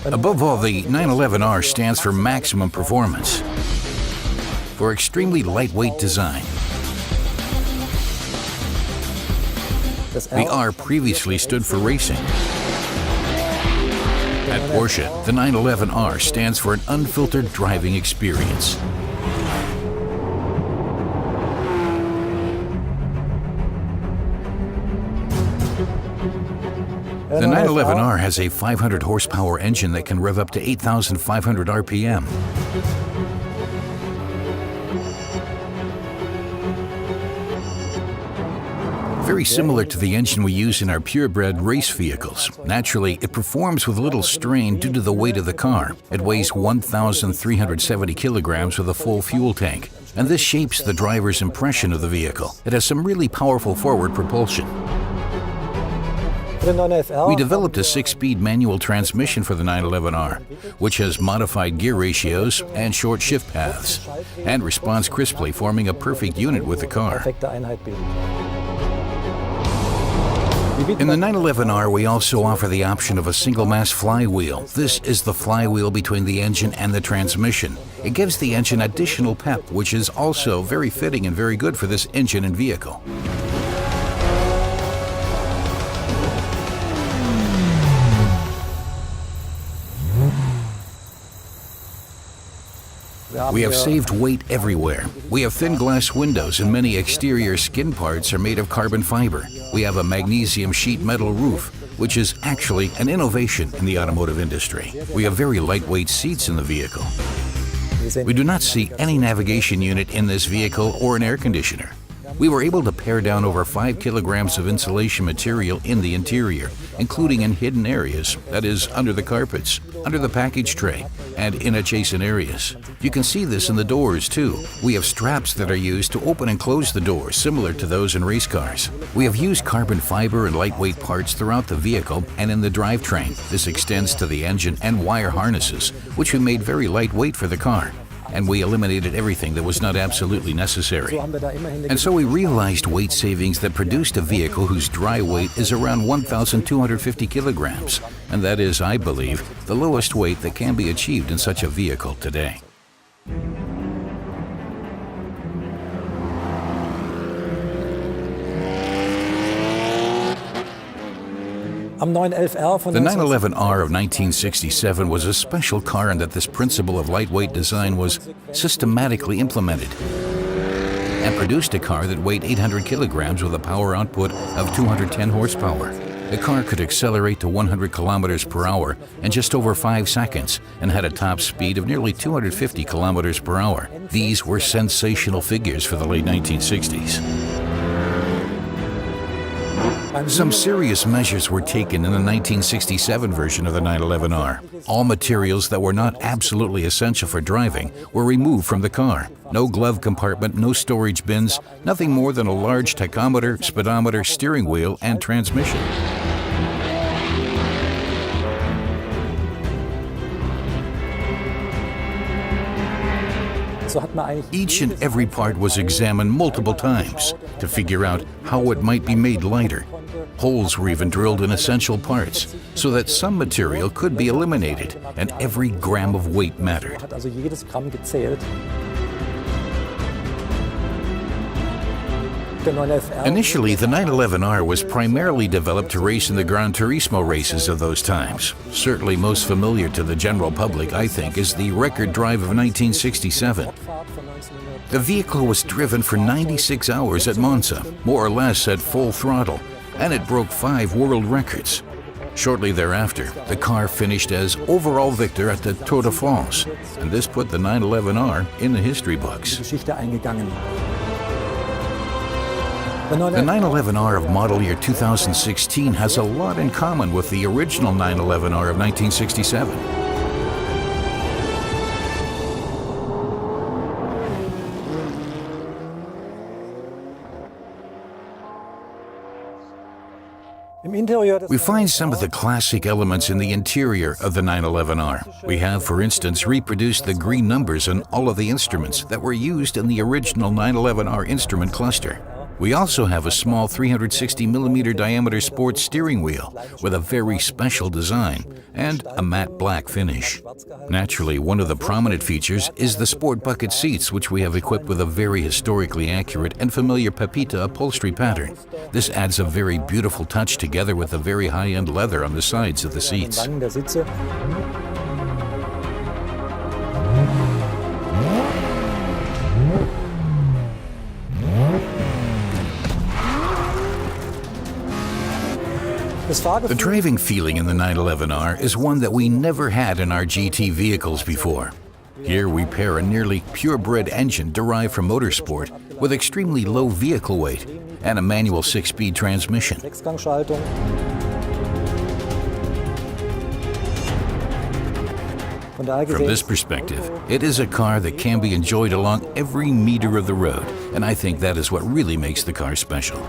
Above all, the 911R stands for maximum performance, for extremely lightweight design. The R previously stood for racing. At Porsche, the 911R stands for an unfiltered driving experience. The 911R has a 500 horsepower engine that can rev up to 8,500 RPM. Very similar to the engine we use in our purebred race vehicles. Naturally, it performs with little strain due to the weight of the car. It weighs 1,370 kilograms with a full fuel tank, and this shapes the driver's impression of the vehicle. It has some really powerful forward propulsion. We developed a 6-speed manual transmission for the 911R, which has modified gear ratios and short shift paths, and responds crisply, forming a perfect unit with the car. In the 911R, we also offer the option of a single-mass flywheel. This is the flywheel between the engine and the transmission. It gives the engine additional pep, which is also very fitting and very good for this engine and vehicle. We have saved weight everywhere. We have thin glass windows and many exterior skin parts are made of carbon fiber. We have a magnesium sheet metal roof, which is actually an innovation in the automotive industry. We have very lightweight seats in the vehicle. We do not see any navigation unit in this vehicle or an air conditioner. We were able to pare down over 5 kilograms of insulation material in the interior, including in hidden areas, that is, under the carpets, under the package tray, and in adjacent areas. You can see this in the doors, too. We have straps that are used to open and close the doors, similar to those in race cars. We have used carbon fiber and lightweight parts throughout the vehicle and in the drivetrain. This extends to the engine and wire harnesses, which we made very lightweight for the car. And we eliminated everything that was not absolutely necessary. And so we realized weight savings that produced a vehicle whose dry weight is around 1,250 kilograms. And that is, I believe, the lowest weight that can be achieved in such a vehicle today. The 911R of 1967 was a special car in that this principle of lightweight design was systematically implemented and produced a car that weighed 800 kilograms with a power output of 210 horsepower. The car could accelerate to 100 kilometers per hour in just over 5 seconds and had a top speed of nearly 250 kilometers per hour. These were sensational figures for the late 1960s. Some serious measures were taken in the 1967 version of the 911R. All materials that were not absolutely essential for driving were removed from the car. No glove compartment, no storage bins, nothing more than a large tachometer, speedometer, steering wheel, and transmission. Each and every part was examined multiple times to figure out how it might be made lighter. Holes were even drilled in essential parts so that some material could be eliminated and every gram of weight mattered. Initially, the 911R was primarily developed to race in the Gran Turismo races of those times. Certainly most familiar to the general public, I think, is the record drive of 1967. The vehicle was driven for 96 hours at Monza, more or less at full throttle, and it broke 5 world records. Shortly thereafter, the car finished as overall victor at the Tour de France, and this put the 911R in the history books. The 911R of model year 2016 has a lot in common with the original 911R of 1967. We find some of the classic elements in the interior of the 911R. We have, for instance, reproduced the green numbers on all of the instruments that were used in the original 911R instrument cluster. We also have a small 360mm diameter sports steering wheel with a very special design and a matte black finish. Naturally, one of the prominent features is the sport bucket seats, which we have equipped with a very historically accurate and familiar Pepita upholstery pattern. This adds a very beautiful touch together with the very high-end leather on the sides of the seats. The driving feeling in the 911R is one that we never had in our GT vehicles before. Here we pair a nearly purebred engine derived from motorsport with extremely low vehicle weight and a manual 6-speed transmission. From this perspective, it is a car that can be enjoyed along every meter of the road, and I think that is what really makes the car special.